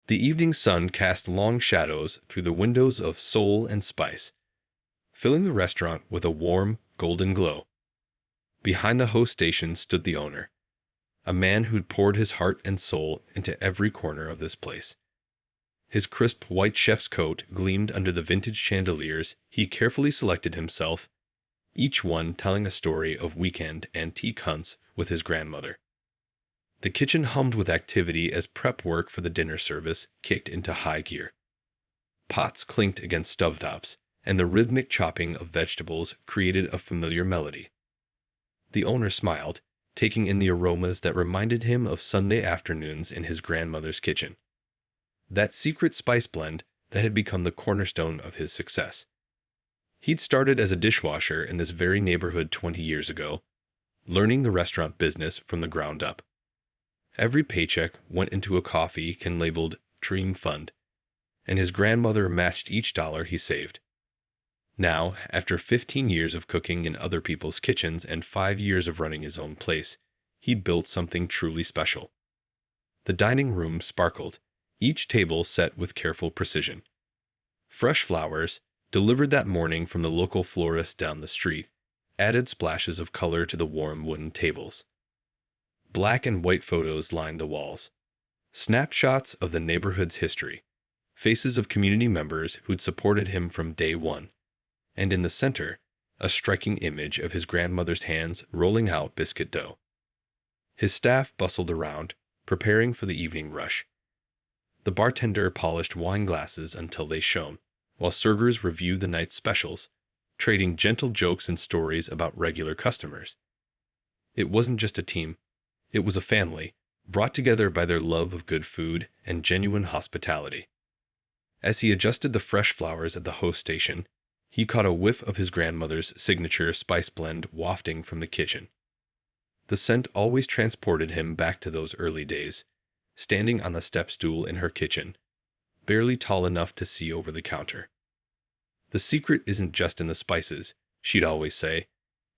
The evening sun cast long shadows through the windows of Soul and Spice, filling the restaurant with a warm, golden glow. Behind the host station stood the owner, a man who'd poured his heart and soul into every corner of this place. His crisp white chef's coat gleamed under the vintage chandeliers he carefully selected himself, each one telling a story of weekend antique hunts with his grandmother. The kitchen hummed with activity as prep work for the dinner service kicked into high gear. Pots clinked against stovetops, and the rhythmic chopping of vegetables created a familiar melody. The owner smiled, taking in the aromas that reminded him of Sunday afternoons in his grandmother's kitchen. That secret spice blend that had become the cornerstone of his success. He'd started as a dishwasher in this very neighborhood 20 years ago, learning the restaurant business from the ground up. Every paycheck went into a coffee can labeled Dream Fund, and his grandmother matched each dollar he saved. Now, after 15 years of cooking in other people's kitchens and 5 years of running his own place, he'd built something truly special. The dining room sparkled, each table set with careful precision. Fresh flowers, delivered that morning from the local florist down the street, added splashes of color to the warm wooden tables. Black and white photos lined the walls. Snapshots of the neighborhood's history, faces of community members who'd supported him from day one. And in the center, a striking image of his grandmother's hands rolling out biscuit dough. His staff bustled around, preparing for the evening rush. The bartender polished wine glasses until they shone, while servers reviewed the night's specials, trading gentle jokes and stories about regular customers. It wasn't just a team, it was a family, brought together by their love of good food and genuine hospitality. As he adjusted the fresh flowers at the host station, he caught a whiff of his grandmother's signature spice blend wafting from the kitchen. The scent always transported him back to those early days, standing on a step stool in her kitchen, barely tall enough to see over the counter. The secret isn't just in the spices, she'd always say.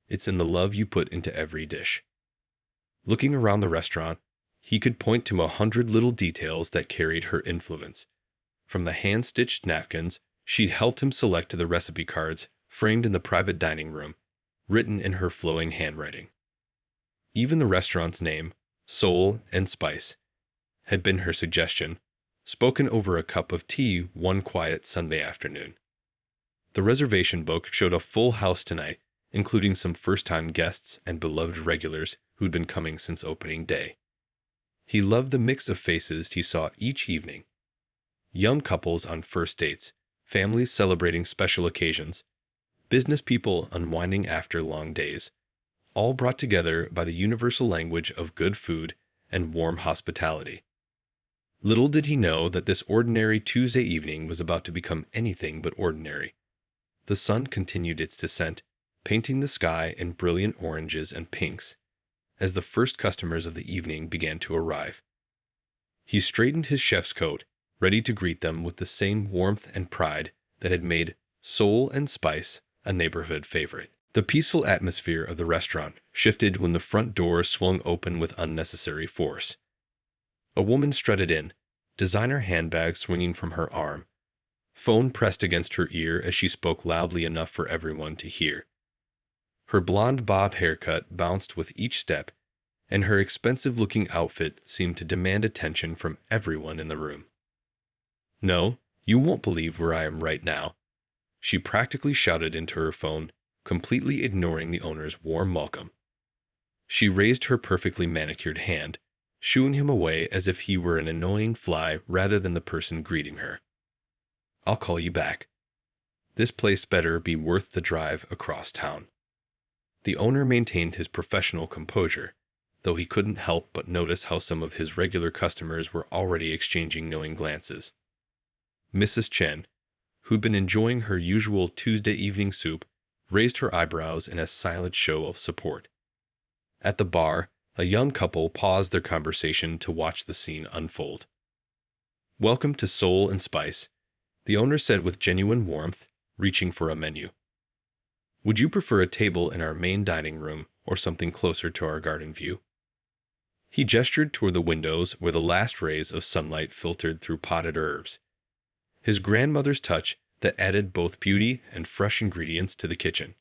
It's in the love you put into every dish. Looking around the restaurant, he could point to 100 little details that carried her influence. From the hand-stitched napkins she'd helped him select to the recipe cards framed in the private dining room, written in her flowing handwriting. Even the restaurant's name, Soul and Spice, had been her suggestion, spoken over a cup of tea one quiet Sunday afternoon. The reservation book showed a full house tonight, including some first-time guests and beloved regulars who'd been coming since opening day. He loved the mix of faces he saw each evening. Young couples on first dates, families celebrating special occasions, business people unwinding after long days, all brought together by the universal language of good food and warm hospitality. Little did he know that this ordinary Tuesday evening was about to become anything but ordinary. The sun continued its descent, painting the sky in brilliant oranges and pinks, as the first customers of the evening began to arrive. He straightened his chef's coat, ready to greet them with the same warmth and pride that had made Soul and Spice a neighborhood favorite. The peaceful atmosphere of the restaurant shifted when the front door swung open with unnecessary force. A woman strutted in, designer handbag swinging from her arm, phone pressed against her ear as she spoke loudly enough for everyone to hear. Her blonde bob haircut bounced with each step, and her expensive-looking outfit seemed to demand attention from everyone in the room. "No, you won't believe where I am right now," she practically shouted into her phone, completely ignoring the owner's warm welcome. She raised her perfectly manicured hand, shooing him away as if he were an annoying fly rather than the person greeting her. "I'll call you back. This place better be worth the drive across town." The owner maintained his professional composure, though he couldn't help but notice how some of his regular customers were already exchanging knowing glances. Mrs. Chen, who'd been enjoying her usual Tuesday evening soup, raised her eyebrows in a silent show of support. At the bar, a young couple paused their conversation to watch the scene unfold. "Welcome to Soul and Spice," the owner said with genuine warmth, reaching for a menu. "Would you prefer a table in our main dining room or something closer to our garden view?" He gestured toward the windows where the last rays of sunlight filtered through potted herbs. His grandmother's touch that added both beauty and fresh ingredients to the kitchen.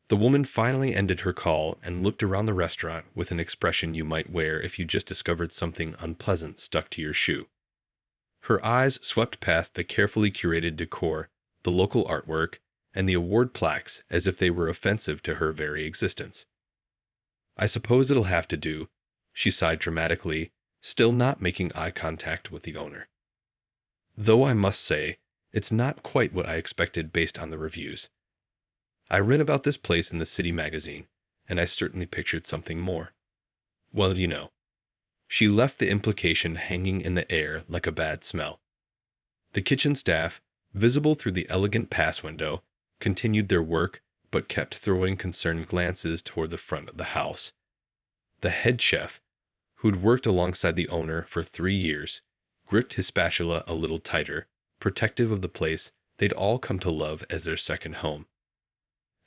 The woman finally ended her call and looked around the restaurant with an expression you might wear if you just discovered something unpleasant stuck to your shoe. Her eyes swept past the carefully curated decor, the local artwork, and the award plaques as if they were offensive to her very existence. "I suppose it'll have to do," she sighed dramatically, still not making eye contact with the owner. "Though I must say, it's not quite what I expected based on the reviews. I read about this place in the city magazine, and I certainly pictured something more. Well, you know." She left the implication hanging in the air like a bad smell. The kitchen staff, visible through the elegant pass window, continued their work but kept throwing concerned glances toward the front of the house. The head chef, who'd worked alongside the owner for 3 years, gripped his spatula a little tighter, protective of the place they'd all come to love as their second home.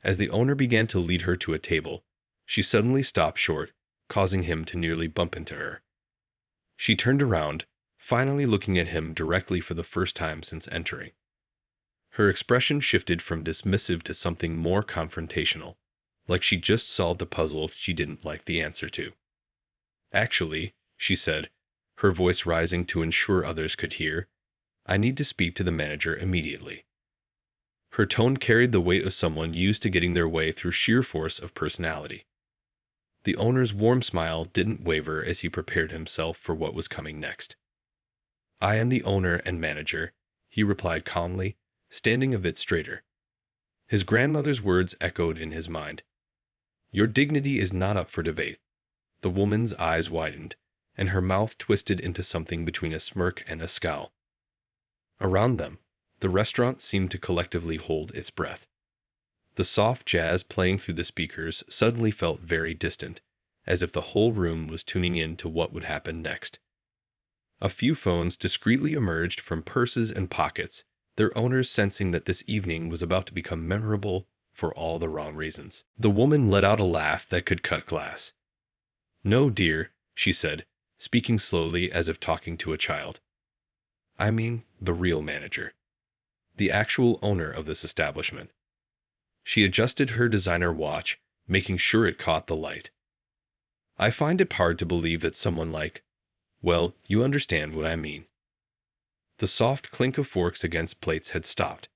As the owner began to lead her to a table, she suddenly stopped short, causing him to nearly bump into her. She turned around, finally looking at him directly for the first time since entering. Her expression shifted from dismissive to something more confrontational, like she just solved a puzzle she didn't like the answer to. "Actually," she said, her voice rising to ensure others could hear, "I need to speak to the manager immediately." Her tone carried the weight of someone used to getting their way through sheer force of personality. The owner's warm smile didn't waver as he prepared himself for what was coming next. "I am the owner and manager," he replied calmly, standing a bit straighter. His grandmother's words echoed in his mind. "Your dignity is not up for debate." The woman's eyes widened, and her mouth twisted into something between a smirk and a scowl. Around them, the restaurant seemed to collectively hold its breath. The soft jazz playing through the speakers suddenly felt very distant, as if the whole room was tuning in to what would happen next. A few phones discreetly emerged from purses and pockets, their owners sensing that this evening was about to become memorable for all the wrong reasons. The woman let out a laugh that could cut glass. "No, dear," she said, speaking slowly as if talking to a child. "I mean the real manager. The actual owner of this establishment." She adjusted her designer watch, making sure it caught the light. "I find it hard to believe that someone like, well, you understand what I mean." The soft clink of forks against plates had stopped.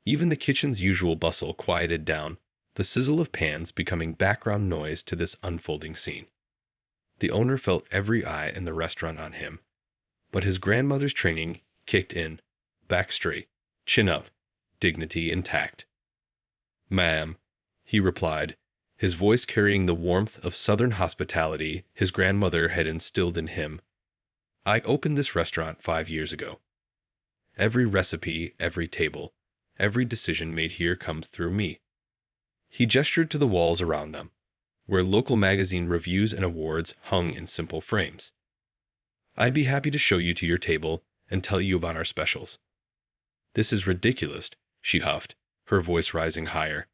Even the kitchen's usual bustle quieted down, the sizzle of pans becoming background noise to this unfolding scene. The owner felt every eye in the restaurant on him, but his grandmother's training kicked in, back straight, chin up, dignity intact. "Ma'am," he replied, his voice carrying the warmth of Southern hospitality his grandmother had instilled in him. "I opened this restaurant 5 years ago. Every recipe, every table, every decision made here comes through me." He gestured to the walls around them, where local magazine reviews and awards hung in simple frames. "I'd be happy to show you to your table and tell you about our specials." "This is ridiculous," she huffed, her voice rising higher.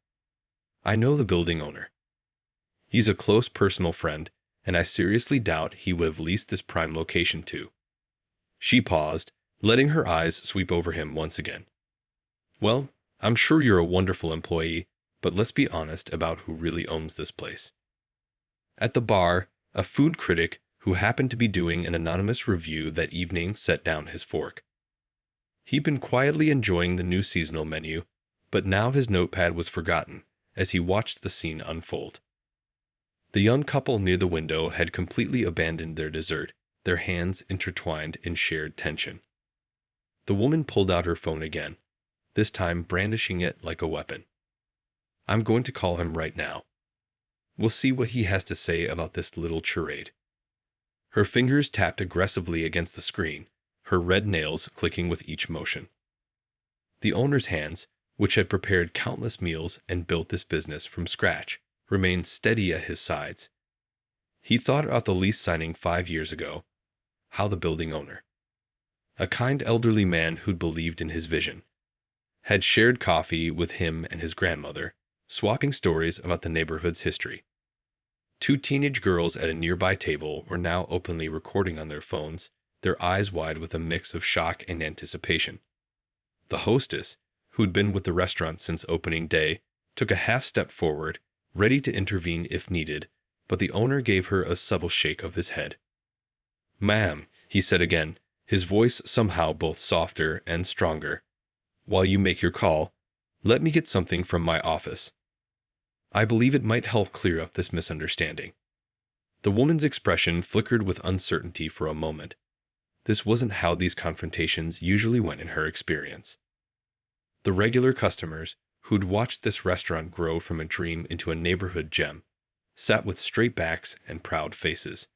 "I know the building owner. He's a close personal friend, and I seriously doubt he would have leased this prime location to." She paused, letting her eyes sweep over him once again. "Well, I'm sure you're a wonderful employee, but let's be honest about who really owns this place." At the bar, a food critic who happened to be doing an anonymous review that evening set down his fork. He'd been quietly enjoying the new seasonal menu, but now his notepad was forgotten as he watched the scene unfold. The young couple near the window had completely abandoned their dessert, their hands intertwined in shared tension. The woman pulled out her phone again, this time brandishing it like a weapon. "I'm going to call him right now. We'll see what he has to say about this little charade." Her fingers tapped aggressively against the screen, her red nails clicking with each motion. The owner's hands, which had prepared countless meals and built this business from scratch, remained steady at his sides. He thought about the lease signing 5 years ago. How the building owner, a kind elderly man who'd believed in his vision, had shared coffee with him and his grandmother, swapping stories about the neighborhood's history. Two teenage girls at a nearby table were now openly recording on their phones, their eyes wide with a mix of shock and anticipation. The hostess, who'd been with the restaurant since opening day, took a half step forward, ready to intervene if needed, but the owner gave her a subtle shake of his head. "Ma'am," he said again, his voice somehow both softer and stronger, "while you make your call, let me get something from my office. I believe it might help clear up this misunderstanding." The woman's expression flickered with uncertainty for a moment. This wasn't how these confrontations usually went in her experience. The regular customers, who'd watched this restaurant grow from a dream into a neighborhood gem, sat with straight backs and proud faces.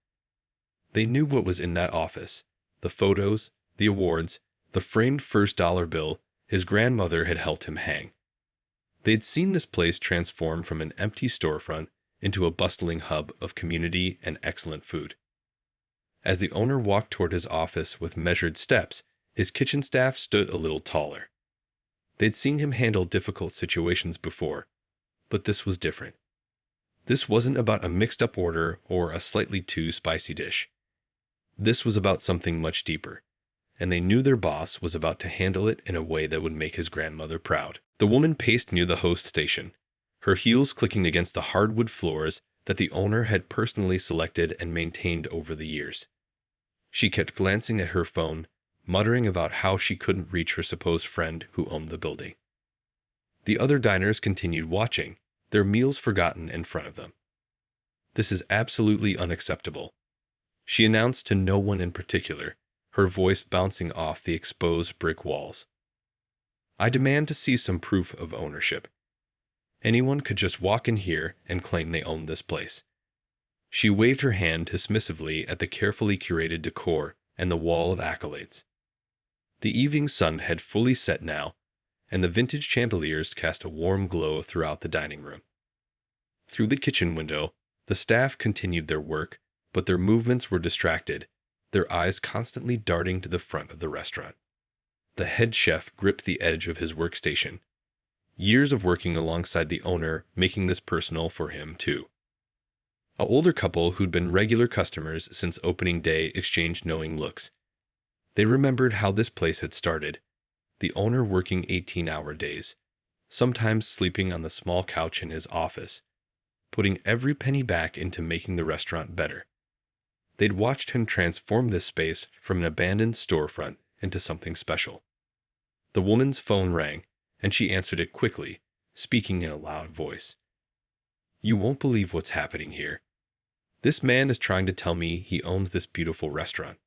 They knew what was in that office: the photos, the awards, the framed $1 bill his grandmother had helped him hang. They'd seen this place transform from an empty storefront into a bustling hub of community and excellent food. As the owner walked toward his office with measured steps, his kitchen staff stood a little taller. They'd seen him handle difficult situations before, but this was different. This wasn't about a mixed-up order or a slightly too spicy dish. This was about something much deeper, and they knew their boss was about to handle it in a way that would make his grandmother proud. The woman paced near the host station, her heels clicking against the hardwood floors that the owner had personally selected and maintained over the years. She kept glancing at her phone, muttering about how she couldn't reach her supposed friend who owned the building. The other diners continued watching, their meals forgotten in front of them. "This is absolutely unacceptable," she announced to no one in particular, her voice bouncing off the exposed brick walls. "I demand to see some proof of ownership. Anyone could just walk in here and claim they own this place." She waved her hand dismissively at the carefully curated decor and the wall of accolades. The evening sun had fully set now, and the vintage chandeliers cast a warm glow throughout the dining room. Through the kitchen window, the staff continued their work, but their movements were distracted, their eyes constantly darting to the front of the restaurant. The head chef gripped the edge of his workstation, years of working alongside the owner making this personal for him too. An older couple who'd been regular customers since opening day exchanged knowing looks. They remembered how this place had started, the owner working 18-hour days, sometimes sleeping on the small couch in his office, putting every penny back into making the restaurant better. They'd watched him transform this space from an abandoned storefront into something special. The woman's phone rang, and she answered it quickly, speaking in a loud voice. "You won't believe what's happening here. This man is trying to tell me he owns this beautiful restaurant.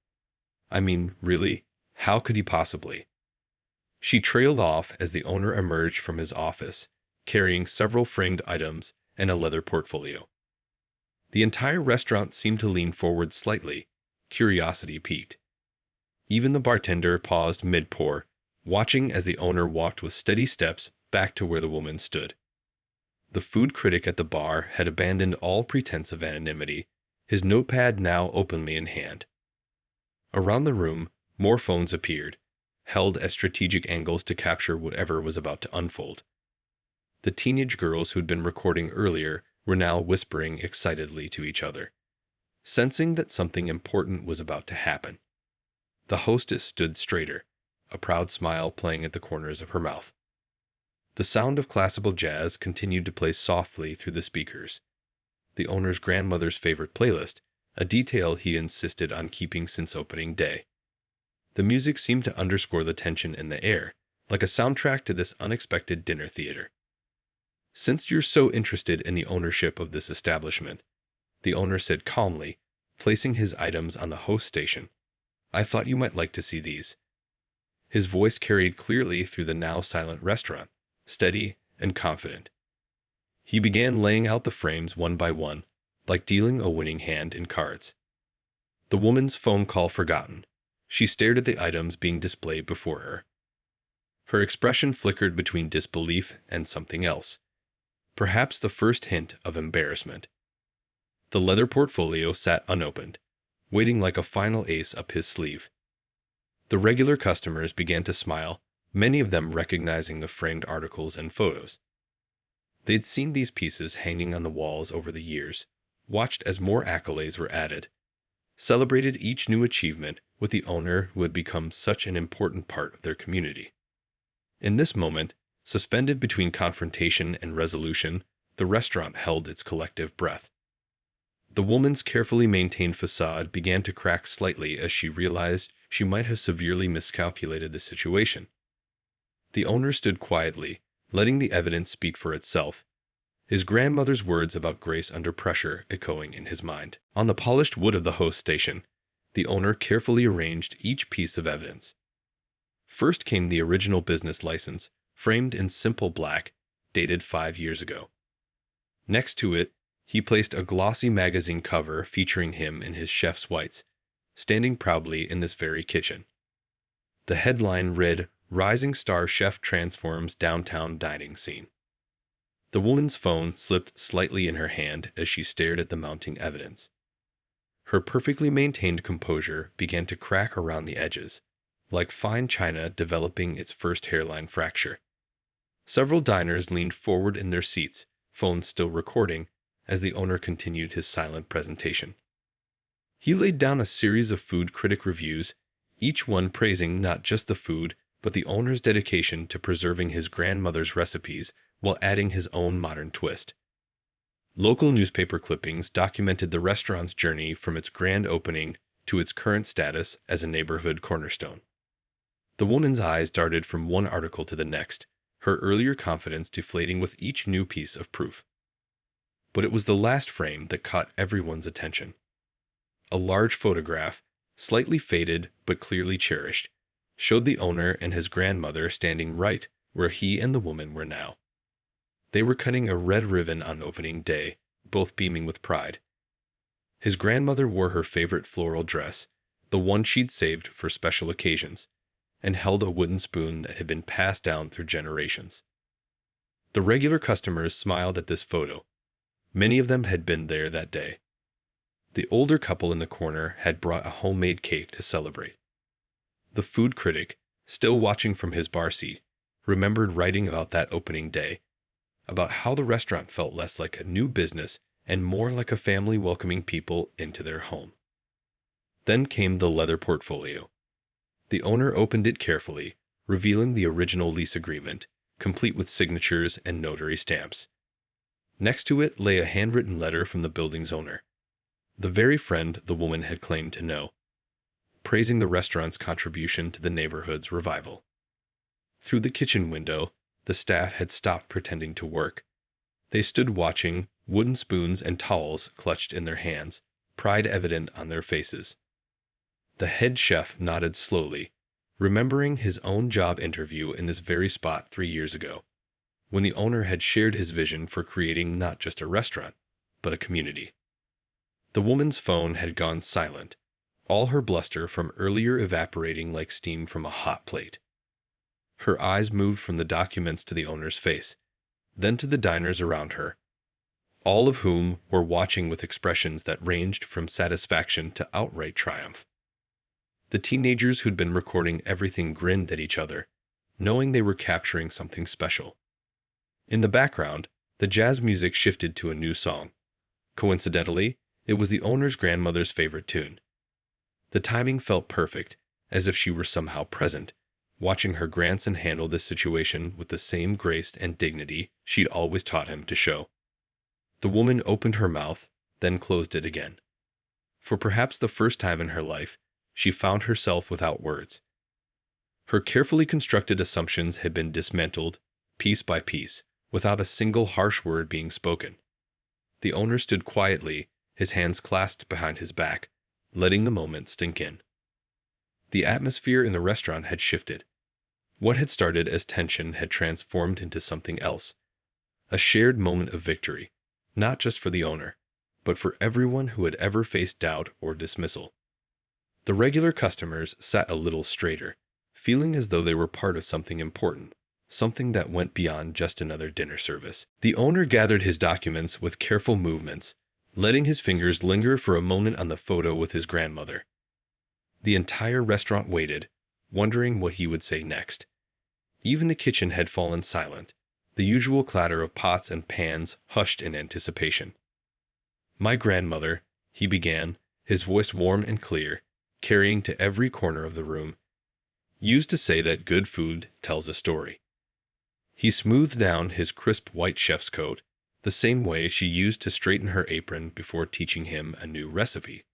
I mean, really, how could he possibly?" She trailed off as the owner emerged from his office, carrying several framed items and a leather portfolio. The entire restaurant seemed to lean forward slightly, curiosity piqued. Even the bartender paused mid-pour, watching as the owner walked with steady steps back to where the woman stood. The food critic at the bar had abandoned all pretense of anonymity, his notepad now openly in hand. Around the room, more phones appeared, held at strategic angles to capture whatever was about to unfold. The teenage girls who'd been recording earlier were now whispering excitedly to each other, sensing that something important was about to happen. The hostess stood straighter, a proud smile playing at the corners of her mouth. The sound of classical jazz continued to play softly through the speakers. The owner's grandmother's favorite playlist, a detail he insisted on keeping since opening day. The music seemed to underscore the tension in the air, like a soundtrack to this unexpected dinner theater. "Since you're so interested in the ownership of this establishment," the owner said calmly, placing his items on the host station, "I thought you might like to see these." His voice carried clearly through the now silent restaurant, steady and confident. He began laying out the frames one by one, like dealing a winning hand in cards. The woman's phone call forgotten, she stared at the items being displayed before her. Her expression flickered between disbelief and something else, perhaps the first hint of embarrassment. The leather portfolio sat unopened, waiting like a final ace up his sleeve. The regular customers began to smile, many of them recognizing the framed articles and photos. They'd seen these pieces hanging on the walls over the years, watched as more accolades were added, celebrated each new achievement with the owner who had become such an important part of their community. In this moment, suspended between confrontation and resolution, the restaurant held its collective breath. The woman's carefully maintained facade began to crack slightly as she realized she might have severely miscalculated the situation. The owner stood quietly, letting the evidence speak for itself, his grandmother's words about grace under pressure echoing in his mind. On the polished wood of the host station, the owner carefully arranged each piece of evidence. First came the original business license, framed in simple black, dated 5 years ago. Next to it, he placed a glossy magazine cover featuring him in his chef's whites, standing proudly in this very kitchen. The headline read, "Rising Star Chef Transforms Downtown Dining Scene." The woman's phone slipped slightly in her hand as she stared at the mounting evidence. Her perfectly maintained composure began to crack around the edges, like fine china developing its first hairline fracture. Several diners leaned forward in their seats, phones still recording, as the owner continued his silent presentation. He laid down a series of food critic reviews, each one praising not just the food, but the owner's dedication to preserving his grandmother's recipes while adding his own modern twist. Local newspaper clippings documented the restaurant's journey from its grand opening to its current status as a neighborhood cornerstone. The woman's eyes darted from one article to the next, her earlier confidence deflating with each new piece of proof. But it was the last frame that caught everyone's attention. A large photograph, slightly faded but clearly cherished, showed the owner and his grandmother standing right where he and the woman were now. They were cutting a red ribbon on opening day, both beaming with pride. His grandmother wore her favorite floral dress, the one she'd saved for special occasions, and held a wooden spoon that had been passed down through generations. The regular customers smiled at this photo. Many of them had been there that day. The older couple in the corner had brought a homemade cake to celebrate. The food critic, still watching from his bar seat, remembered writing about that opening day, about how the restaurant felt less like a new business and more like a family welcoming people into their home. Then came the leather portfolio. The owner opened it carefully, revealing the original lease agreement, complete with signatures and notary stamps. Next to it lay a handwritten letter from the building's owner, the very friend the woman had claimed to know, praising the restaurant's contribution to the neighborhood's revival. Through the kitchen window, the staff had stopped pretending to work. They stood watching, wooden spoons and towels clutched in their hands, pride evident on their faces. The head chef nodded slowly, remembering his own job interview in this very spot 3 years ago, when the owner had shared his vision for creating not just a restaurant, but a community. The woman's phone had gone silent, all her bluster from earlier evaporating like steam from a hot plate. Her eyes moved from the documents to the owner's face, then to the diners around her, all of whom were watching with expressions that ranged from satisfaction to outright triumph. The teenagers who'd been recording everything grinned at each other, knowing they were capturing something special. In the background, the jazz music shifted to a new song. Coincidentally, it was the owner's grandmother's favorite tune. The timing felt perfect, as if she were somehow present, watching her grandson handle this situation with the same grace and dignity she'd always taught him to show. The woman opened her mouth, then closed it again. For perhaps the first time in her life, she found herself without words. Her carefully constructed assumptions had been dismantled, piece by piece, without a single harsh word being spoken. The owner stood quietly, his hands clasped behind his back, letting the moment sink in. The atmosphere in the restaurant had shifted. What had started as tension had transformed into something else, a shared moment of victory, not just for the owner, but for everyone who had ever faced doubt or dismissal. The regular customers sat a little straighter, feeling as though they were part of something important, something that went beyond just another dinner service. The owner gathered his documents with careful movements, letting his fingers linger for a moment on the photo with his grandmother. The entire restaurant waited, wondering what he would say next. Even the kitchen had fallen silent, the usual clatter of pots and pans hushed in anticipation. My grandmother, he began, his voice warm and clear, carrying to every corner of the room, used to say that good food tells a story. He smoothed down his crisp white chef's coat, the same way she used to straighten her apron before teaching him a new recipe.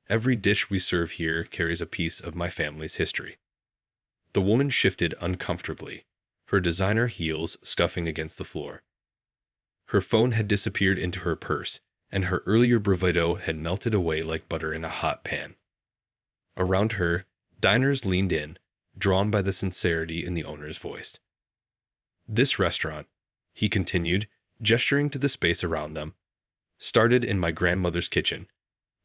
Every dish we serve here carries a piece of my family's history. The woman shifted uncomfortably, her designer heels scuffing against the floor. Her phone had disappeared into her purse, and her earlier bravado had melted away like butter in a hot pan. Around her, diners leaned in, drawn by the sincerity in the owner's voice. This restaurant, he continued, gesturing to the space around them, started in my grandmother's kitchen,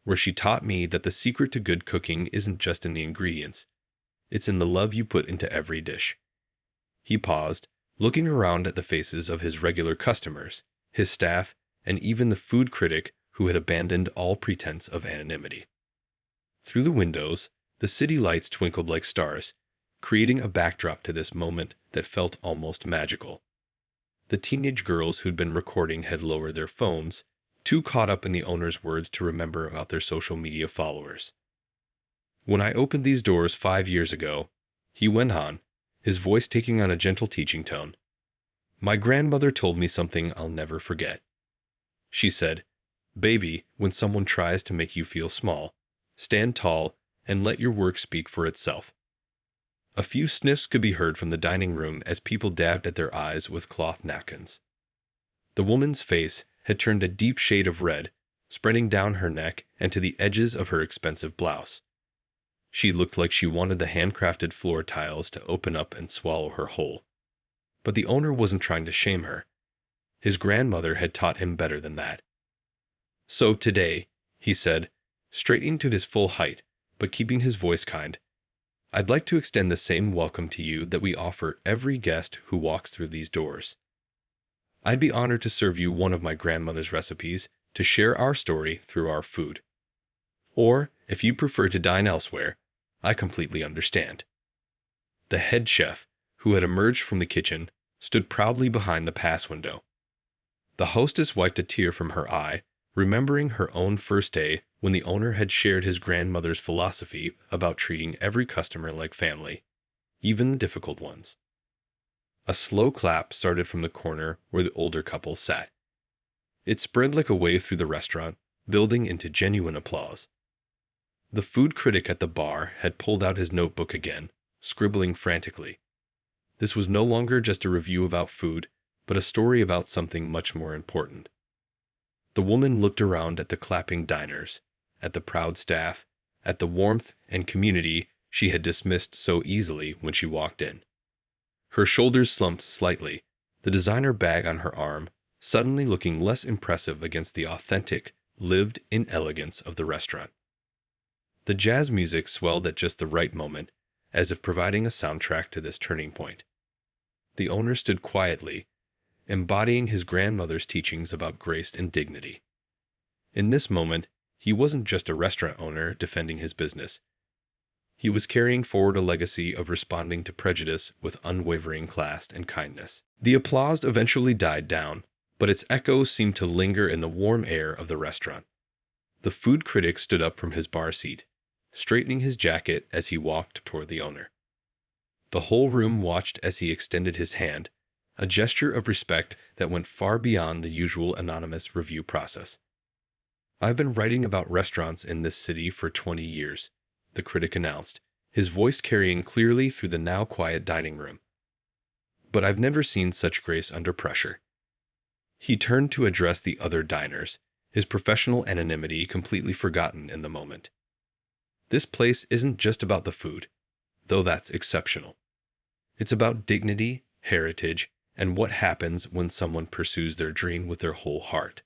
where she taught me that the secret to good cooking isn't just in the ingredients, it's in the love you put into every dish. He paused, looking around at the faces of his regular customers, his staff, and even the food critic who had abandoned all pretense of anonymity. Through the windows, the city lights twinkled like stars, creating a backdrop to this moment that felt almost magical. The teenage girls who'd been recording had lowered their phones, too caught up in the owner's words to remember about their social media followers. When I opened these doors 5 years ago, he went on, his voice taking on a gentle teaching tone, my grandmother told me something I'll never forget. She said, "Baby, when someone tries to make you feel small, stand tall and let your work speak for itself." A few sniffs could be heard from the dining room as people dabbed at their eyes with cloth napkins. The woman's face had turned a deep shade of red, spreading down her neck and to the edges of her expensive blouse. She looked like she wanted the handcrafted floor tiles to open up and swallow her whole. But the owner wasn't trying to shame her. His grandmother had taught him better than that. So today, he said, straightening to his full height, but keeping his voice kind, I'd like to extend the same welcome to you that we offer every guest who walks through these doors. I'd be honored to serve you one of my grandmother's recipes to share our story through our food. Or, if you prefer to dine elsewhere, I completely understand. The head chef, who had emerged from the kitchen, stood proudly behind the pass window. The hostess wiped a tear from her eye, remembering her own first day when the owner had shared his grandmother's philosophy about treating every customer like family, even the difficult ones. A slow clap started from the corner where the older couple sat. It spread like a wave through the restaurant, building into genuine applause. The food critic at the bar had pulled out his notebook again, scribbling frantically. This was no longer just a review about food, but a story about something much more important. The woman looked around at the clapping diners, at the proud staff, at the warmth and community she had dismissed so easily when she walked in. Her shoulders slumped slightly, the designer bag on her arm suddenly looking less impressive against the authentic, lived inelegance of the restaurant. The jazz music swelled at just the right moment, as if providing a soundtrack to this turning point. The owner stood quietly, embodying his grandmother's teachings about grace and dignity. In this moment, he wasn't just a restaurant owner defending his business. He was carrying forward a legacy of responding to prejudice with unwavering class and kindness. The applause eventually died down, but its echoes seemed to linger in the warm air of the restaurant. The food critic stood up from his bar seat, straightening his jacket as he walked toward the owner. The whole room watched as he extended his hand, a gesture of respect that went far beyond the usual anonymous review process. I've been writing about restaurants in this city for 20 years, the critic announced, his voice carrying clearly through the now quiet dining room. But I've never seen such grace under pressure. He turned to address the other diners, his professional anonymity completely forgotten in the moment. This place isn't just about the food, though that's exceptional. It's about dignity, heritage, and what happens when someone pursues their dream with their whole heart.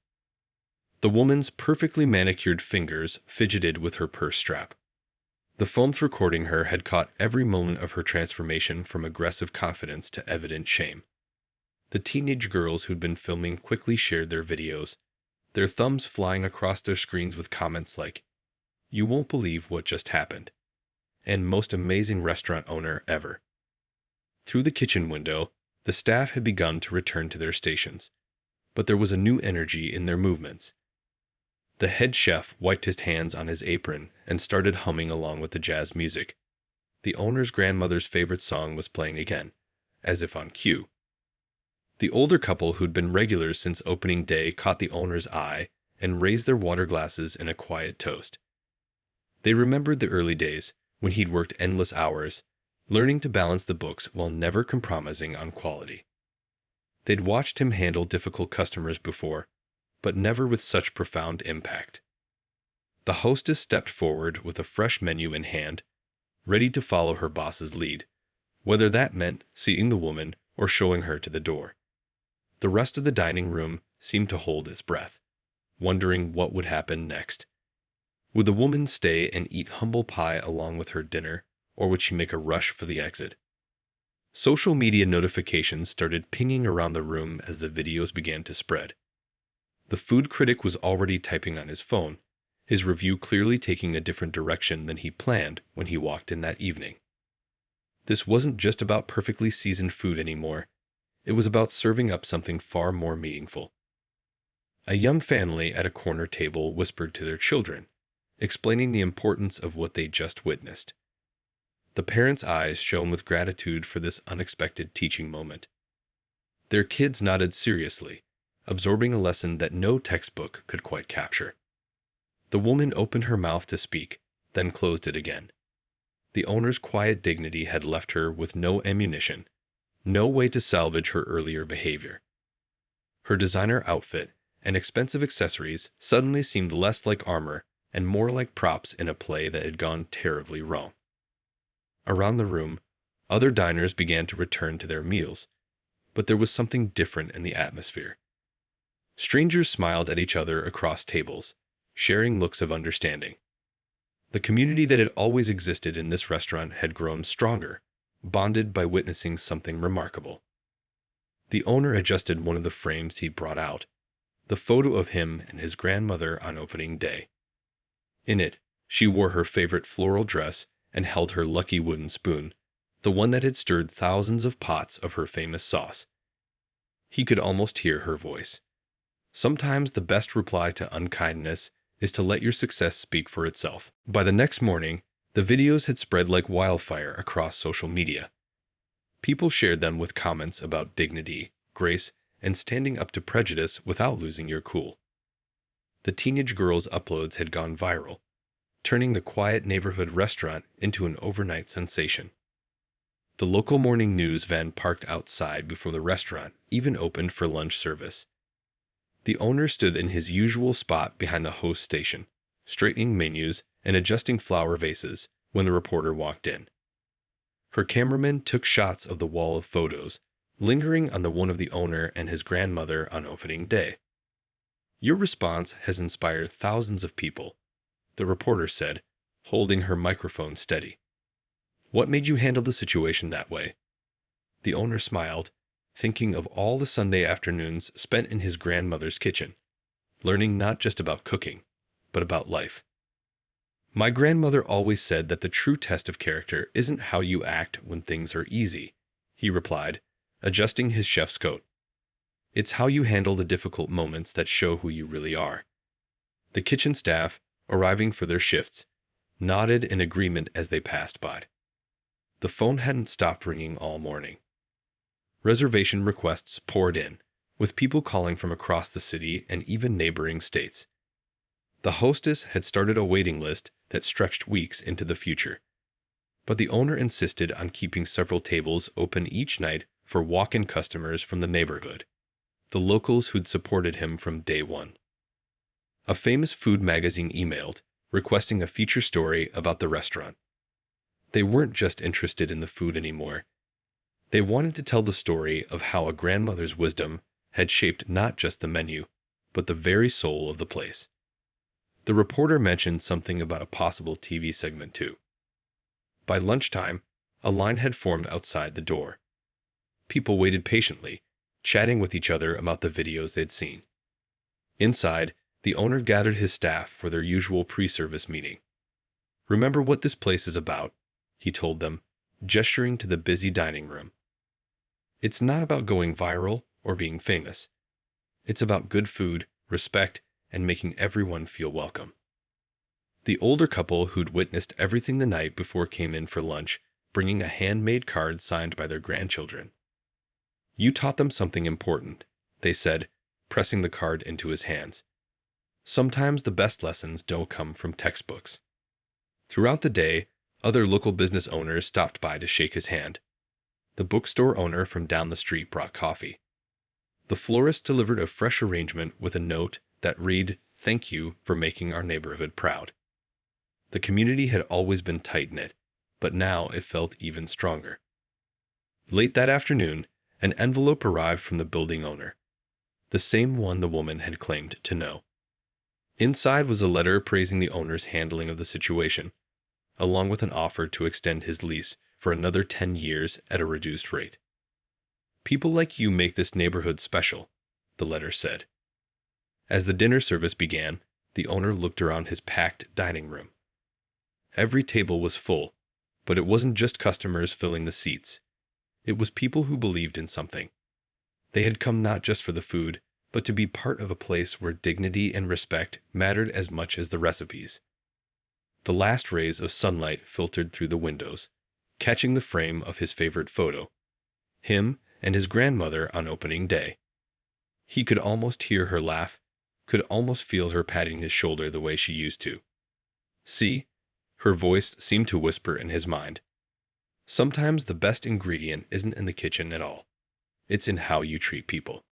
The woman's perfectly manicured fingers fidgeted with her purse strap. The phones recording her had caught every moment of her transformation from aggressive confidence to evident shame. The teenage girls who'd been filming quickly shared their videos, their thumbs flying across their screens with comments like, "You won't believe what just happened," and "Most amazing restaurant owner ever." Through the kitchen window, the staff had begun to return to their stations, but there was a new energy in their movements. The head chef wiped his hands on his apron and started humming along with the jazz music. The owner's grandmother's favorite song was playing again, as if on cue. The older couple who'd been regulars since opening day caught the owner's eye and raised their water glasses in a quiet toast. They remembered the early days when he'd worked endless hours, learning to balance the books while never compromising on quality. They'd watched him handle difficult customers before, but never with such profound impact. The hostess stepped forward with a fresh menu in hand, ready to follow her boss's lead, whether that meant seating the woman or showing her to the door. The rest of the dining room seemed to hold its breath, wondering what would happen next. Would the woman stay and eat humble pie along with her dinner, or would she make a rush for the exit? Social media notifications started pinging around the room as the videos began to spread. The food critic was already typing on his phone, his review clearly taking a different direction than he planned when he walked in that evening. This wasn't just about perfectly seasoned food anymore. It was about serving up something far more meaningful. A young family at a corner table whispered to their children, explaining the importance of what they just witnessed. The parents' eyes shone with gratitude for this unexpected teaching moment. Their kids nodded seriously, absorbing a lesson that no textbook could quite capture. The woman opened her mouth to speak, then closed it again. The owner's quiet dignity had left her with no ammunition, no way to salvage her earlier behavior. Her designer outfit and expensive accessories suddenly seemed less like armor and more like props in a play that had gone terribly wrong. Around the room, other diners began to return to their meals, but there was something different in the atmosphere. Strangers smiled at each other across tables, sharing looks of understanding. The community that had always existed in this restaurant had grown stronger, bonded by witnessing something remarkable. The owner adjusted one of the frames he'd brought out, the photo of him and his grandmother on opening day. In it, she wore her favorite floral dress and held her lucky wooden spoon, the one that had stirred thousands of pots of her famous sauce. He could almost hear her voice. Sometimes the best reply to unkindness is to let your success speak for itself. By the next morning, the videos had spread like wildfire across social media. People shared them with comments about dignity, grace, and standing up to prejudice without losing your cool. The teenage girl's uploads had gone viral, turning the quiet neighborhood restaurant into an overnight sensation. The local morning news van parked outside before the restaurant even opened for lunch service. The owner stood in his usual spot behind the host station, straightening menus and adjusting flower vases when the reporter walked in. Her cameraman took shots of the wall of photos, lingering on the one of the owner and his grandmother on opening day. "Your response has inspired thousands of people," the reporter said, holding her microphone steady. "What made you handle the situation that way?" The owner smiled, thinking of all the Sunday afternoons spent in his grandmother's kitchen, learning not just about cooking, but about life. "My grandmother always said that the true test of character isn't how you act when things are easy," he replied, adjusting his chef's coat. "It's how you handle the difficult moments that show who you really are." The kitchen staff, arriving for their shifts, nodded in agreement as they passed by. The phone hadn't stopped ringing all morning. Reservation requests poured in, with people calling from across the city and even neighboring states. The hostess had started a waiting list that stretched weeks into the future. But the owner insisted on keeping several tables open each night for walk-in customers from the neighborhood, the locals who'd supported him from day one. A famous food magazine emailed, requesting a feature story about the restaurant. They weren't just interested in the food anymore. They wanted to tell the story of how a grandmother's wisdom had shaped not just the menu, but the very soul of the place. The reporter mentioned something about a possible TV segment too. By lunchtime, a line had formed outside the door. People waited patiently, chatting with each other about the videos they'd seen. Inside, the owner gathered his staff for their usual pre-service meeting. "Remember what this place is about," he told them, gesturing to the busy dining room. "It's not about going viral or being famous. It's about good food, respect, and making everyone feel welcome. The older couple who'd witnessed everything the night before came in for lunch, bringing a handmade card signed by their grandchildren. "You taught them something important," they said, pressing the card into his hands. "Sometimes the best lessons don't come from textbooks." Throughout the day, other local business owners stopped by to shake his hand. The bookstore owner from down the street brought coffee. The florist delivered a fresh arrangement with a note that read, "Thank you for making our neighborhood proud." The community had always been tight-knit, but now it felt even stronger. Late that afternoon, an envelope arrived from the building owner, the same one the woman had claimed to know. Inside was a letter praising the owner's handling of the situation, along with an offer to extend his lease for another 10 years at a reduced rate. "People like you make this neighborhood special," the letter said. As the dinner service began, the owner looked around his packed dining room. Every table was full, but it wasn't just customers filling the seats. It was people who believed in something. They had come not just for the food, but to be part of a place where dignity and respect mattered as much as the recipes. The last rays of sunlight filtered through the windows, catching the frame of his favorite photo, him and his grandmother on opening day. He could almost hear her laugh, could almost feel her patting his shoulder the way she used to. "See?" Her voice seemed to whisper in his mind. "Sometimes the best ingredient isn't in the kitchen at all. It's in how you treat people."